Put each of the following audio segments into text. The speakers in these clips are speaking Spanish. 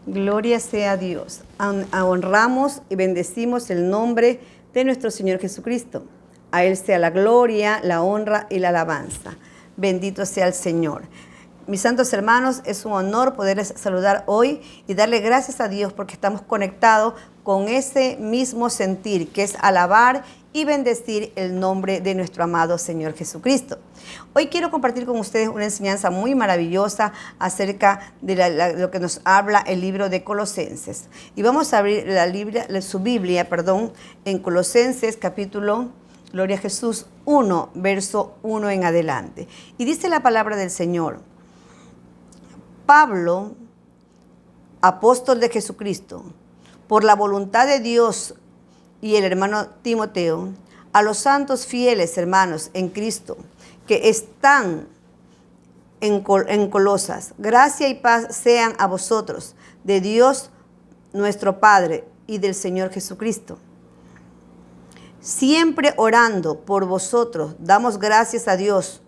Gloria sea a Dios. Honramos y bendecimos el nombre de nuestro Señor Jesucristo. A Él sea la gloria, la honra y la alabanza. Bendito sea el Señor. Mis santos hermanos, es un honor poderles saludar hoy y darle gracias a Dios porque estamos conectados con ese mismo sentir que es alabar y bendecir el nombre de nuestro amado Señor Jesucristo. Hoy quiero compartir con ustedes una enseñanza muy maravillosa acerca de lo que nos habla el libro de Colosenses. Y vamos a abrir su Biblia, en Colosenses capítulo, gloria a Jesús, 1, verso 1 en adelante. Y dice la palabra del Señor: Pablo, apóstol de Jesucristo, por la voluntad de Dios, y el hermano Timoteo, a los santos fieles hermanos en Cristo que están en Colosas, gracia y paz sean a vosotros, de Dios nuestro Padre y del Señor Jesucristo. Siempre orando por vosotros, damos gracias a Dios,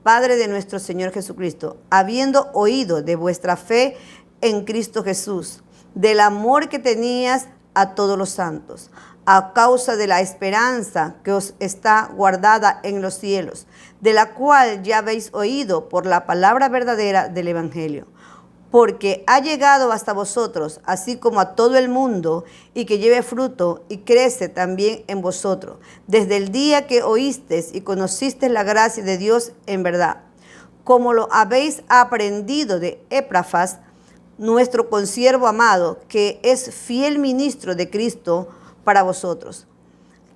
Padre de nuestro Señor Jesucristo, habiendo oído de vuestra fe en Cristo Jesús, del amor que tenías a todos los santos, a causa de la esperanza que os está guardada en los cielos, de la cual ya habéis oído por la palabra verdadera del Evangelio, porque ha llegado hasta vosotros, así como a todo el mundo, y que lleve fruto y crece también en vosotros, desde el día que oísteis y conocisteis la gracia de Dios en verdad, como lo habéis aprendido de Epafras, nuestro consiervo amado, que es fiel ministro de Cristo para vosotros,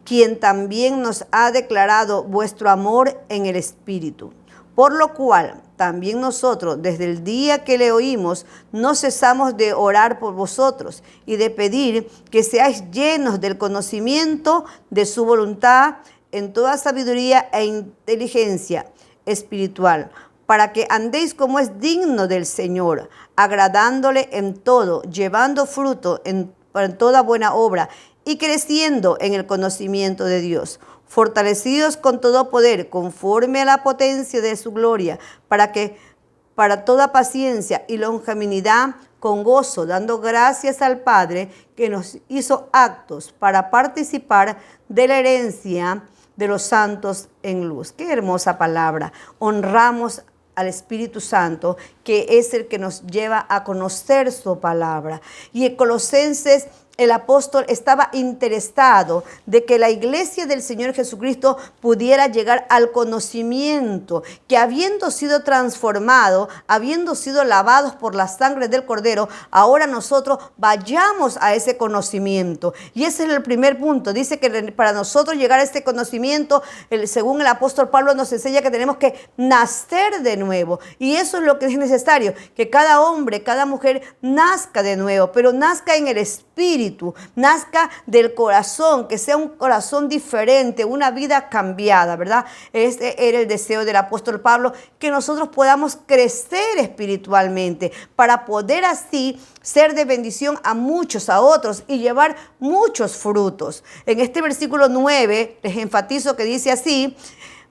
quien también nos ha declarado vuestro amor en el Espíritu. Por lo cual, también nosotros, desde el día que le oímos, no cesamos de orar por vosotros y de pedir que seáis llenos del conocimiento de su voluntad en toda sabiduría e inteligencia espiritual, para que andéis como es digno del Señor, agradándole en todo, llevando fruto en toda buena obra y creciendo en el conocimiento de Dios, fortalecidos con todo poder, conforme a la potencia de su gloria, para toda paciencia y longanimidad, con gozo, dando gracias al Padre que nos hizo aptos para participar de la herencia de los santos en luz. Qué hermosa palabra. Honramos al Espíritu Santo, que es el que nos lleva a conocer su palabra. Y en Colosenses, el apóstol estaba interesado de que la iglesia del Señor Jesucristo pudiera llegar al conocimiento, que habiendo sido transformado, habiendo sido lavados por la sangre del Cordero, ahora nosotros vayamos a ese conocimiento. Y ese es el primer punto. Dice que para nosotros llegar a este conocimiento, según el apóstol Pablo nos enseña que tenemos que nacer de nuevo. Y eso es lo que es necesario, que cada hombre, cada mujer nazca de nuevo, pero nazca en el Espíritu, nazca del corazón, que sea un corazón diferente, una vida cambiada, ¿verdad? Ese era el deseo del apóstol Pablo, que nosotros podamos crecer espiritualmente para poder así ser de bendición a muchos, a otros y llevar muchos frutos. En este versículo 9 les enfatizo que dice así: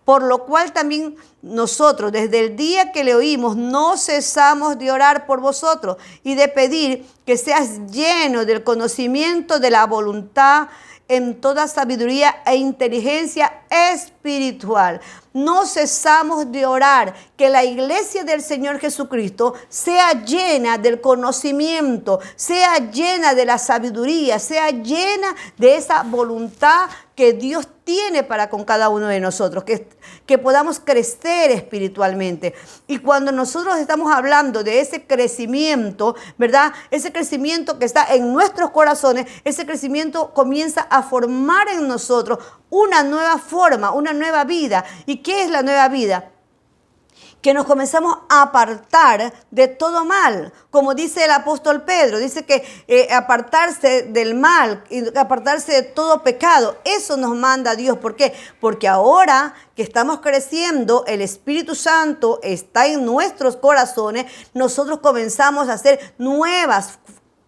por lo cual también nosotros, desde el día que le oímos, no cesamos de orar por vosotros y de pedir que seas lleno del conocimiento de la voluntad en toda sabiduría e inteligencia espiritual. No cesamos de orar que la iglesia del Señor Jesucristo sea llena del conocimiento, sea llena de la sabiduría, sea llena de esa voluntad que Dios tiene para con cada uno de nosotros, que podamos crecer espiritualmente. Y cuando nosotros estamos hablando de ese crecimiento, ¿verdad? Ese crecimiento que está en nuestros corazones, ese crecimiento comienza a formar en nosotros una nueva forma, una nueva vida. ¿Y qué es la nueva vida? Que nos comenzamos a apartar de todo mal, como dice el apóstol Pedro, dice que apartarse del mal, apartarse de todo pecado, eso nos manda Dios. ¿Por qué? Porque ahora que estamos creciendo, el Espíritu Santo está en nuestros corazones, nosotros comenzamos a hacer nuevas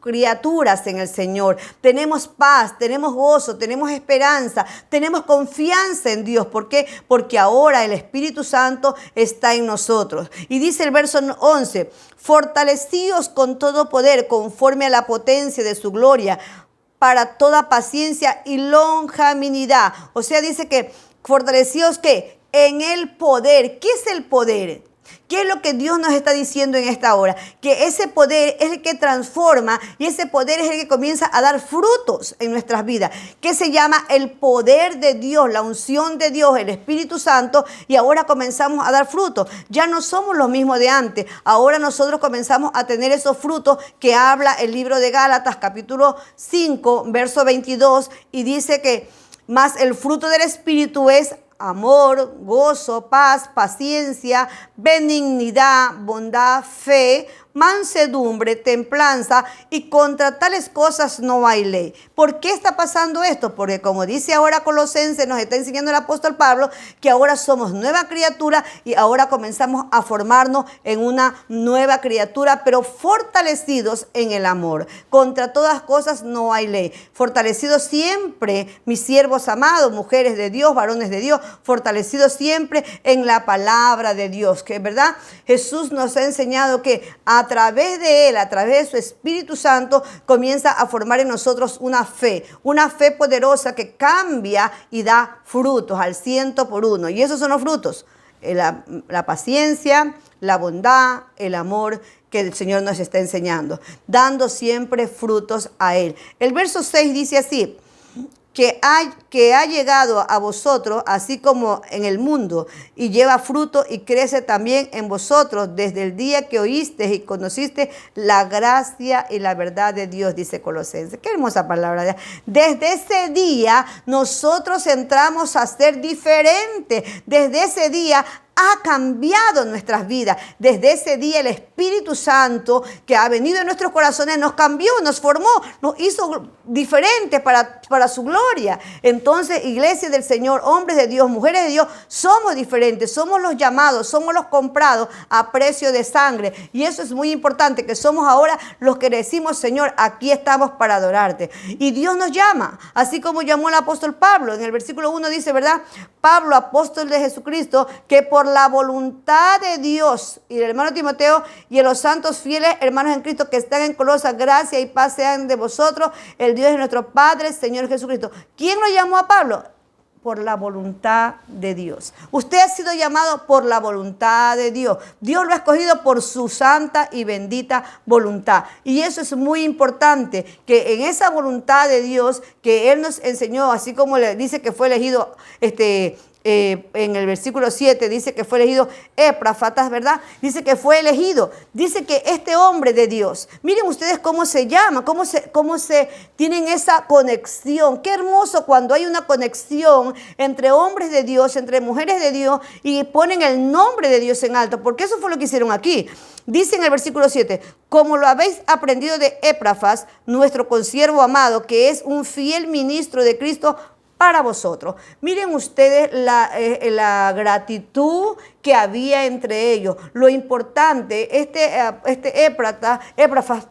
criaturas en el Señor. Tenemos paz, tenemos gozo, tenemos esperanza, tenemos confianza en Dios. ¿Por qué? Porque ahora el Espíritu Santo está en nosotros. Y dice el verso 11, fortalecíos con todo poder conforme a la potencia de su gloria, para toda paciencia y longanimidad. O sea, dice que fortalecíos ¿qué? En el poder. ¿Qué es el poder? ¿Qué es lo que Dios nos está diciendo en esta hora? Que ese poder es el que transforma y ese poder es el que comienza a dar frutos en nuestras vidas. Que se llama el poder de Dios, la unción de Dios, el Espíritu Santo. Y ahora comenzamos a dar frutos. Ya no somos los mismos de antes. Ahora nosotros comenzamos a tener esos frutos que habla el libro de Gálatas, capítulo 5, verso 22. Y dice que más el fruto del Espíritu es amor, gozo, paz, paciencia, benignidad, bondad, fe, mansedumbre, templanza, y contra tales cosas no hay ley. ¿Por qué está pasando esto? Porque como dice ahora Colosenses, nos está enseñando el apóstol Pablo, que ahora somos nueva criatura y ahora comenzamos a formarnos en una nueva criatura, pero fortalecidos en el amor. Contra todas cosas no hay ley. Fortalecidos siempre, mis siervos amados, mujeres de Dios, varones de Dios, fortalecidos siempre en la palabra de Dios, que verdad Jesús nos ha enseñado que a través de Él, a través de su Espíritu Santo, comienza a formar en nosotros una fe poderosa que cambia y da frutos al 100%. Y esos son los frutos: la paciencia, la bondad, el amor que el Señor nos está enseñando, dando siempre frutos a Él. El verso 6 dice así: que ha llegado a vosotros, así como en el mundo, y lleva fruto y crece también en vosotros desde el día que oíste y conociste la gracia y la verdad de Dios, dice Colosenses. Qué hermosa palabra. Desde ese día nosotros entramos a ser diferentes. Desde ese día ha cambiado nuestras vidas. Desde ese día el Espíritu Santo que ha venido en nuestros corazones nos cambió, nos formó, nos hizo diferentes para su gloria. Entonces, iglesia del Señor, hombres de Dios, mujeres de Dios, somos diferentes, somos los llamados, somos los comprados a precio de sangre. Y eso es muy importante, que somos ahora los que decimos: Señor, aquí estamos para adorarte. Y Dios nos llama, así como llamó el apóstol Pablo. En el versículo 1 dice, ¿verdad? Pablo, apóstol de Jesucristo, que por la voluntad de Dios, y el hermano Timoteo y a los santos fieles hermanos en Cristo que están en Colosas, gracia y paz sean de vosotros, el Dios de nuestro Padre, Señor Jesucristo. ¿Quién lo llamó a Pablo? Por la voluntad de Dios. Usted ha sido llamado por la voluntad de Dios. Dios lo ha escogido por su santa y bendita voluntad. Y eso es muy importante, que en esa voluntad de Dios que Él nos enseñó, así como le dice que fue elegido en el versículo 7 dice que fue elegido Epráfatas, ¿verdad? Dice que fue elegido. Dice que este hombre de Dios, miren ustedes cómo se llama, cómo se tienen esa conexión. Qué hermoso cuando hay una conexión entre hombres de Dios, entre mujeres de Dios, y ponen el nombre de Dios en alto, porque eso fue lo que hicieron aquí. Dice en el versículo 7, como lo habéis aprendido de Epafras, nuestro consiervo amado, que es un fiel ministro de Cristo para vosotros. Miren ustedes la gratitud que había entre ellos. Lo importante, Epafras,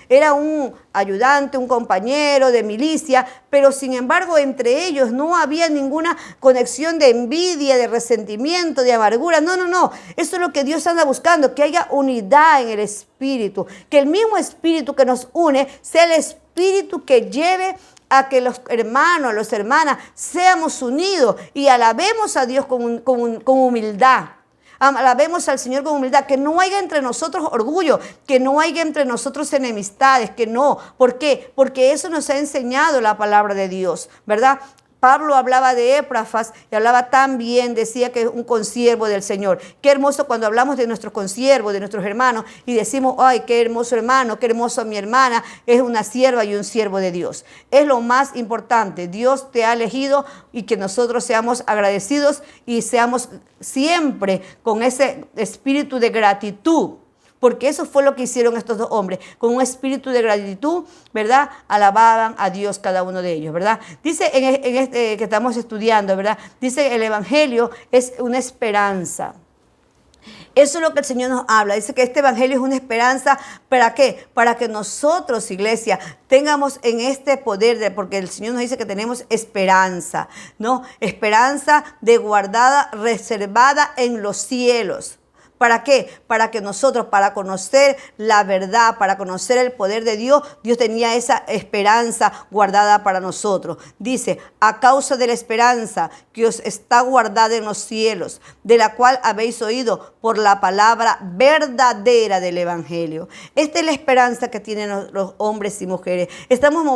era un ayudante, un compañero de milicia, pero sin embargo entre ellos no había ninguna conexión de envidia, de resentimiento, de amargura. No. Eso es lo que Dios anda buscando, que haya unidad en el Espíritu, que el mismo Espíritu que nos une sea el Espíritu que lleve a que los hermanos, las hermanas, seamos unidos y alabemos a Dios con humildad. Alabemos al Señor con humildad, que no haya entre nosotros orgullo, que no haya entre nosotros enemistades, que no. ¿Por qué? Porque eso nos ha enseñado la palabra de Dios, ¿verdad? Pablo hablaba de Epafras y hablaba también, decía que es un consiervo del Señor. Qué hermoso cuando hablamos de nuestros consiervos, de nuestros hermanos, y decimos, ay, qué hermoso hermano, qué hermoso mi hermana, es una sierva y un siervo de Dios. Es lo más importante. Dios te ha elegido y que nosotros seamos agradecidos y seamos siempre con ese espíritu de gratitud. Porque eso fue lo que hicieron estos dos hombres. Con un espíritu de gratitud, ¿verdad? Alababan a Dios cada uno de ellos, ¿verdad? Dice en este que estamos estudiando, ¿verdad? Dice el Evangelio es una esperanza. Eso es lo que el Señor nos habla. Dice que este evangelio es una esperanza. ¿Para qué? Para que nosotros, iglesia, tengamos en este poder, porque el Señor nos dice que tenemos esperanza, ¿no? Esperanza de guardada, reservada en los cielos. ¿Para qué? Para que nosotros, para conocer la verdad, para conocer el poder de Dios, Dios tenía esa esperanza guardada para nosotros. Dice, a causa de la esperanza que os está guardada en los cielos, de la cual habéis oído por la palabra verdadera del Evangelio. Esta es la esperanza que tienen los hombres y mujeres. Estamos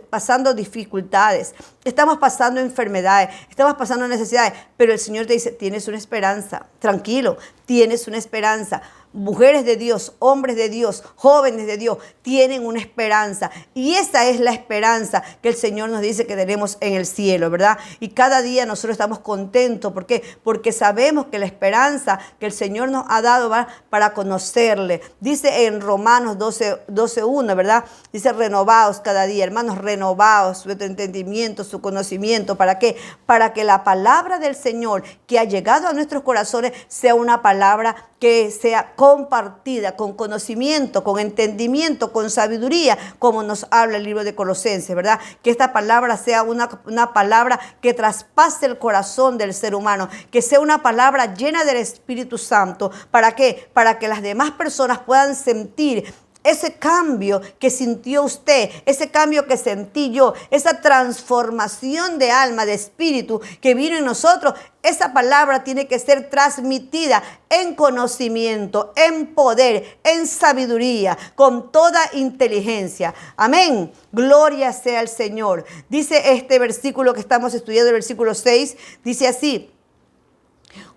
pasando dificultades, estamos pasando enfermedades, estamos pasando necesidades, pero el Señor te dice, tienes una esperanza, tranquilo, tienes una esperanza. Mujeres de Dios, hombres de Dios, jóvenes de Dios, tienen una esperanza. Y esa es la esperanza que el Señor nos dice que tenemos en el cielo, ¿verdad? Y cada día nosotros estamos contentos. ¿Por qué? Porque sabemos que la esperanza que el Señor nos ha dado va para conocerle. Dice en Romanos 12:1, ¿verdad? Dice, renovaos cada día, hermanos, renovaos su entendimiento, su conocimiento. ¿Para qué? Para que la palabra del Señor que ha llegado a nuestros corazones sea una palabra que sea compartida con conocimiento, con entendimiento, con sabiduría, como nos habla el libro de Colosenses, ¿verdad? Que esta palabra sea una palabra que traspase el corazón del ser humano, que sea una palabra llena del Espíritu Santo. ¿Para qué? Para que las demás personas puedan sentir ese cambio que sintió usted, ese cambio que sentí yo, esa transformación de alma, de espíritu que vino en nosotros. Esa palabra tiene que ser transmitida en conocimiento, en poder, en sabiduría, con toda inteligencia. Amén. Gloria sea al Señor. Dice este versículo que estamos estudiando, el versículo 6, dice así.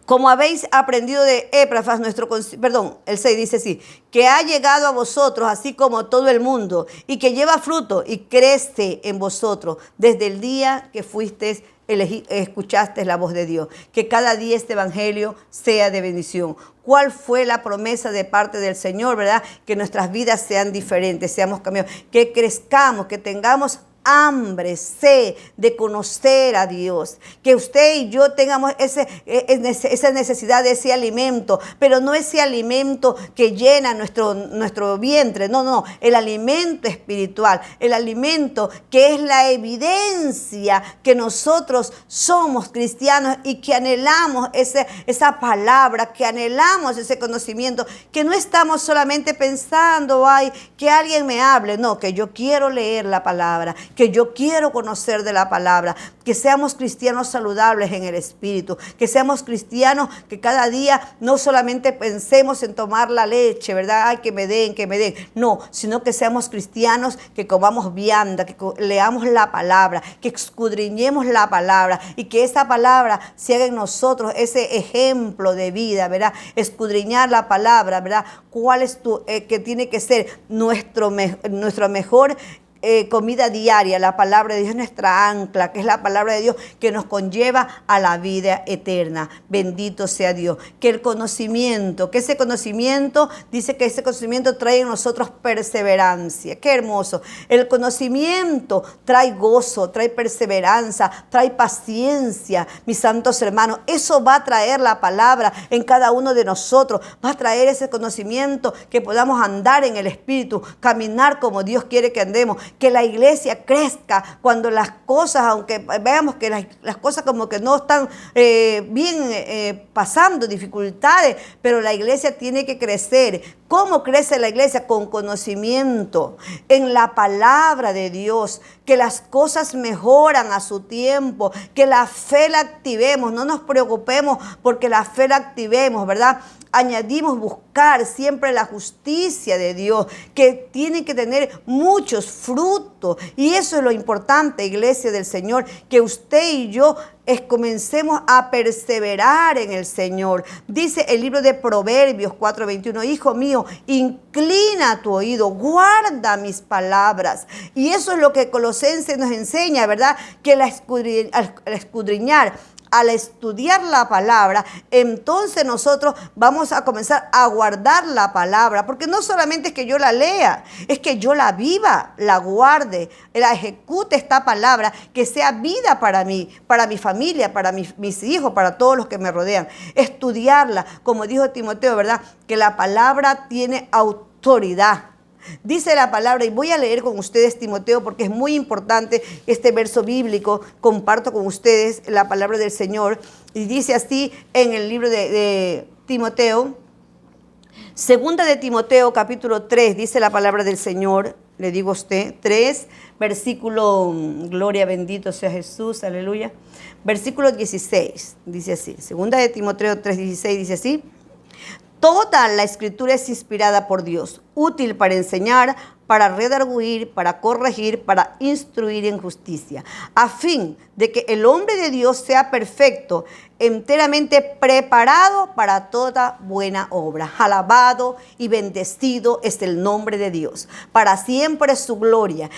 Como habéis aprendido de Epafras, el 6 dice así, que ha llegado a vosotros, así como todo el mundo, y que lleva fruto y crece en vosotros desde el día que fuisteis escuchaste la voz de Dios. Que cada día este evangelio sea de bendición. ¿Cuál fue la promesa de parte del Señor, verdad? Que nuestras vidas sean diferentes, seamos cambiados, que crezcamos, que tengamos hambre, sed de conocer a Dios, que usted y yo tengamos esa necesidad de ese alimento, pero no ese alimento que llena nuestro vientre, no, el alimento espiritual, el alimento que es la evidencia que nosotros somos cristianos y que anhelamos esa palabra, que anhelamos ese conocimiento, que no estamos solamente pensando, ay, que alguien me hable, no, que yo quiero leer la palabra, que yo quiero conocer de la palabra, que seamos cristianos saludables en el espíritu, que seamos cristianos que cada día no solamente pensemos en tomar la leche, ¿verdad? Ay, que me den, no, sino que seamos cristianos que comamos vianda, que leamos la palabra, que escudriñemos la palabra y que esa palabra se haga en nosotros ese ejemplo de vida, ¿verdad? Escudriñar la palabra, ¿verdad? ¿Cuál es que tiene que ser nuestro mejor comida diaria? La palabra de Dios es nuestra ancla, que es la palabra de Dios que nos conlleva a la vida eterna. Bendito sea Dios. Que ese conocimiento, dice que ese conocimiento trae en nosotros perseverancia. Qué hermoso. El conocimiento trae gozo, trae perseverancia, trae paciencia, mis santos hermanos. Eso va a traer la palabra en cada uno de nosotros. Va a traer ese conocimiento que podamos andar en el Espíritu, caminar como Dios quiere que andemos. Que la iglesia crezca cuando las cosas, aunque veamos que las cosas como que no están bien pasando dificultades, pero la iglesia tiene que crecer. ¿Cómo crece la iglesia? Con conocimiento en la palabra de Dios, que las cosas mejoran a su tiempo, que la fe la activemos, no nos preocupemos porque la fe la activemos, ¿verdad? Añadimos buscar siempre la justicia de Dios, que tiene que tener muchos frutos. Y eso es lo importante, iglesia del Señor, que usted y yo comencemos a perseverar en el Señor. Dice el libro de Proverbios 4:21, hijo mío, inclina tu oído, guarda mis palabras. Y eso es lo que Colosenses nos enseña, ¿verdad? Que al escudriñar, al estudiar la palabra, entonces nosotros vamos a comenzar a guardar la palabra, porque no solamente es que yo la lea, es que yo la viva, la guarde, la ejecute esta palabra, que sea vida para mí, para mi familia, para mis hijos, para todos los que me rodean. Estudiarla, como dijo Timoteo, ¿verdad? Que la palabra tiene autoridad. Dice la palabra, y voy a leer con ustedes Timoteo porque es muy importante este verso bíblico. Comparto con ustedes la palabra del Señor. Y dice así en el libro de Timoteo, segunda de Timoteo capítulo 3, dice la palabra del Señor. Le digo a usted, 3, versículo, gloria, bendito sea Jesús, aleluya. Versículo 16, dice así. Segunda de Timoteo 3, 16, dice así. Toda la escritura es inspirada por Dios, útil para enseñar, para redarguir, para corregir, para instruir en justicia, a fin de que el hombre de Dios sea perfecto, enteramente preparado para toda buena obra. Alabado y bendecido es el nombre de Dios, para siempre es su gloria.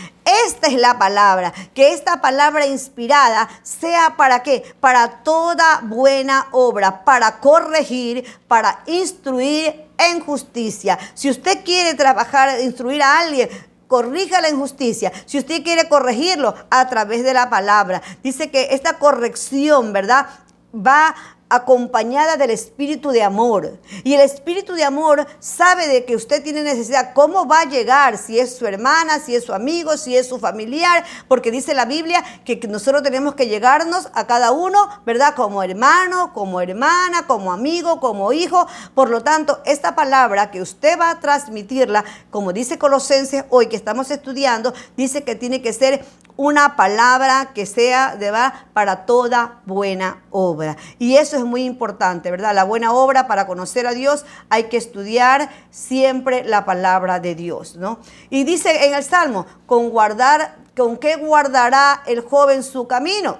Esta es la palabra, que esta palabra inspirada sea ¿para qué? Para toda buena obra, para corregir, para instruir en justicia. Si usted quiere trabajar, instruir a alguien, corrija la injusticia. Si usted quiere corregirlo a través de la palabra, dice que esta corrección, ¿verdad?, va acompañada del espíritu de amor. Y el espíritu de amor sabe de que usted tiene necesidad. ¿Cómo va a llegar? Si es su hermana, si es su amigo, si es su familiar. Porque dice la Biblia que nosotros tenemos que llegarnos a cada uno, ¿verdad? Como hermano, como hermana, como amigo, como hijo. Por lo tanto, esta palabra que usted va a transmitirla, como dice Colosenses hoy que estamos estudiando, dice que tiene que ser una palabra que sea para toda buena obra. Y eso es muy importante, ¿verdad? La buena obra, para conocer a Dios hay que estudiar siempre la palabra de Dios, ¿no? Y dice en el Salmo, ¿con qué guardará el joven su camino?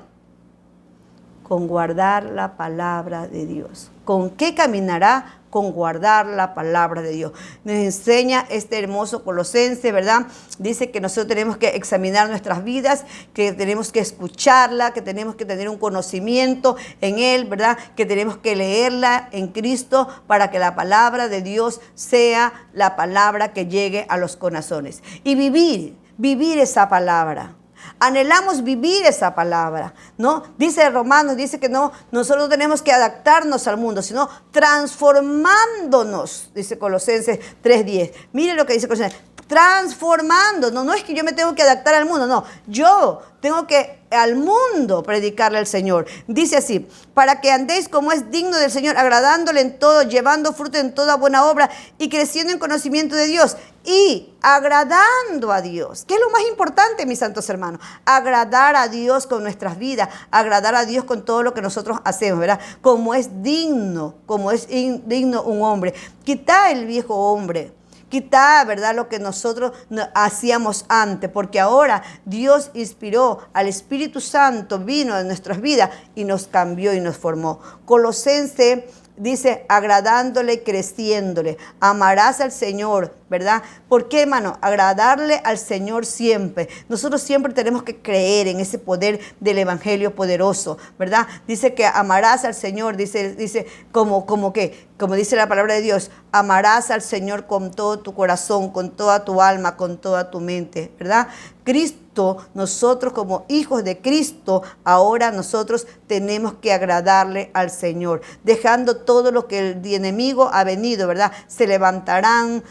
Con guardar la palabra de Dios. ¿Con qué caminará? Con guardar la palabra de Dios. Nos enseña este hermoso Colosense, ¿verdad? Dice que nosotros tenemos que examinar nuestras vidas, que tenemos que escucharla, que tenemos que tener un conocimiento en Él, ¿verdad? Que tenemos que leerla en Cristo para que la palabra de Dios sea la palabra que llegue a los corazones. Y vivir esa palabra. Anhelamos vivir esa palabra, ¿no? Dice Romanos, dice que no, nosotros tenemos que adaptarnos al mundo, sino transformándonos, dice Colosenses 3:10. Mire lo que dice Colosenses, transformando. No es que yo me tengo que adaptar al mundo, no. Yo tengo que al mundo predicarle al Señor. Dice así, para que andéis como es digno del Señor, agradándole en todo, llevando fruto en toda buena obra y creciendo en conocimiento de Dios y agradando a Dios. ¿Qué es lo más importante, mis santos hermanos? Agradar a Dios con nuestras vidas, agradar a Dios con todo lo que nosotros hacemos, ¿verdad? Como es digno un hombre. Quita el viejo hombre. Quita, ¿verdad?, lo que nosotros hacíamos antes, porque ahora Dios inspiró al Espíritu Santo, vino en nuestras vidas y nos cambió y nos formó. Colosense dice, agradándole, creciéndole. Amarás al Señor, ¿verdad? ¿Por qué, hermano? Agradarle al Señor siempre. Nosotros siempre tenemos que creer en ese poder del Evangelio poderoso, ¿verdad? Dice que amarás al Señor, dice como dice la palabra de Dios, amarás al Señor con todo tu corazón, con toda tu alma, con toda tu mente, ¿verdad? Cristo, nosotros como hijos de Cristo, ahora nosotros tenemos que agradarle al Señor, dejando todo lo que el enemigo ha venido, ¿verdad? Se levantarán,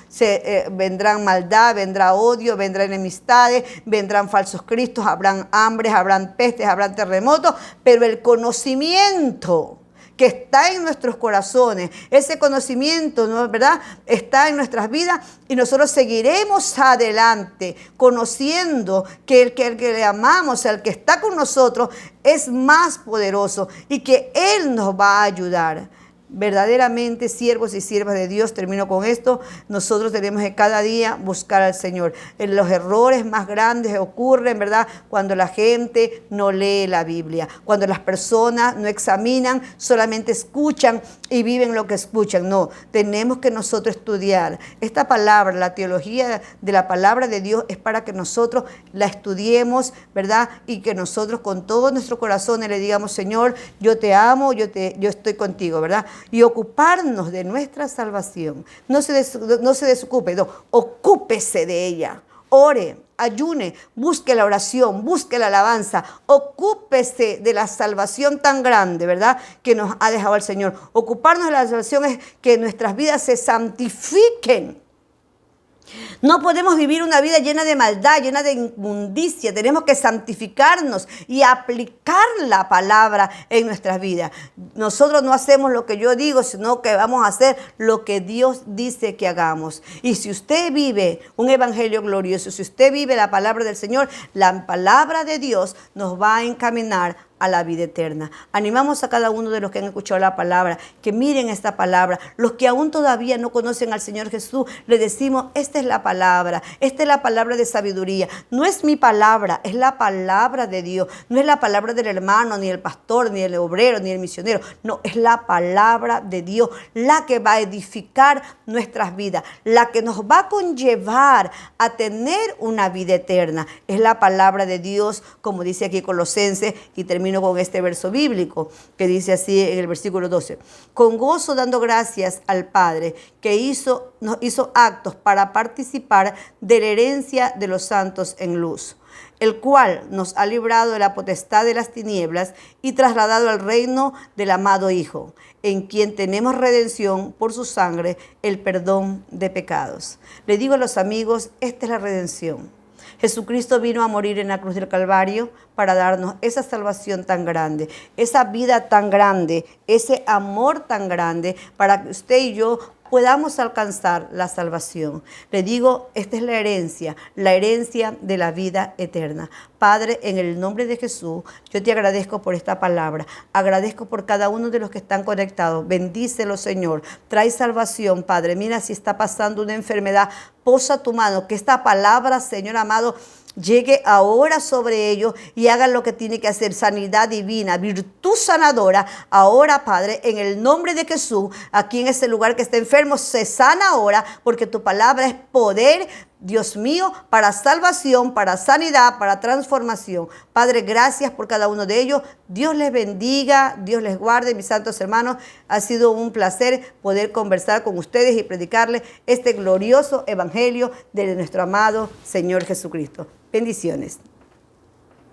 vendrán maldad, vendrá odio, vendrán enemistades, vendrán falsos cristos, habrán hambres, habrán pestes, habrán terremotos, pero el conocimiento que está en nuestros corazones, ese conocimiento, ¿no?, ¿verdad?, está en nuestras vidas y nosotros seguiremos adelante conociendo que el que le amamos, el que está con nosotros, es más poderoso y que Él nos va a ayudar. verdaderamente siervos y siervas de Dios, termino con esto, nosotros tenemos que cada día buscar al Señor. Los errores más grandes ocurren, ¿verdad?, cuando la gente no lee la Biblia, cuando las personas no examinan, solamente escuchan y viven lo que escuchan. No, tenemos que nosotros estudiar. Esta palabra, la teología de la palabra de Dios, es para que nosotros la estudiemos, ¿verdad?, y que nosotros con todo nuestro corazón le digamos: Señor, yo te amo, yo estoy contigo, ¿verdad? Y ocuparnos de nuestra salvación. No se desocupe, no, ocúpese de ella. Ore, ayune, busque la oración, busque la alabanza, ocúpese de la salvación tan grande, ¿verdad?, que nos ha dejado el Señor. Ocuparnos de la salvación es que nuestras vidas se santifiquen. No podemos vivir una vida llena de maldad, llena de inmundicia. Tenemos que santificarnos y aplicar la palabra en nuestras vidas. Nosotros no hacemos lo que yo digo, sino que vamos a hacer lo que Dios dice que hagamos. Y si usted vive un evangelio glorioso, si usted vive la palabra del Señor, la palabra de Dios nos va a encaminar a la vida eterna. Animamos a cada uno de los que han escuchado la palabra, que miren esta palabra. Los que aún todavía no conocen al Señor Jesús, le decimos: esta es la palabra, esta es la palabra de sabiduría. No es mi palabra, es la palabra de Dios. No es la palabra del hermano, ni el pastor, ni el obrero, ni el misionero. No, es la palabra de Dios, la que va a edificar nuestras vidas, la que nos va a conllevar a tener una vida eterna. Es la palabra de Dios, como dice aquí Colosenses, y termino con este verso bíblico que dice así en el versículo 12: con gozo dando gracias al Padre que nos hizo actos para participar de la herencia de los santos en luz, el cual nos ha librado de la potestad de las tinieblas y trasladado al reino del amado Hijo, en quien tenemos redención por su sangre, el perdón de pecados. Le digo a los amigos, esta es la redención. Jesucristo vino a morir en la cruz del Calvario para darnos esa salvación tan grande, esa vida tan grande, ese amor tan grande, para que usted y yo podamos alcanzar la salvación. Le digo, esta es la herencia de la vida eterna. Padre, en el nombre de Jesús, yo te agradezco por esta palabra. Agradezco por cada uno de los que están conectados. Bendícelo, Señor. Trae salvación, Padre. Mira, si está pasando una enfermedad, posa tu mano. Que esta palabra, Señor amado, llegue ahora sobre ellos y hagan lo que tiene que hacer. Sanidad divina, virtud sanadora. Ahora, Padre, en el nombre de Jesús, aquí en ese lugar que está enfermo, se sana ahora, porque tu palabra es poder, Dios mío, para salvación, para sanidad, para transformación. Padre, gracias por cada uno de ellos. Dios les bendiga, Dios les guarde, mis santos hermanos. Ha sido un placer poder conversar con ustedes y predicarles este glorioso evangelio de nuestro amado Señor Jesucristo. Bendiciones.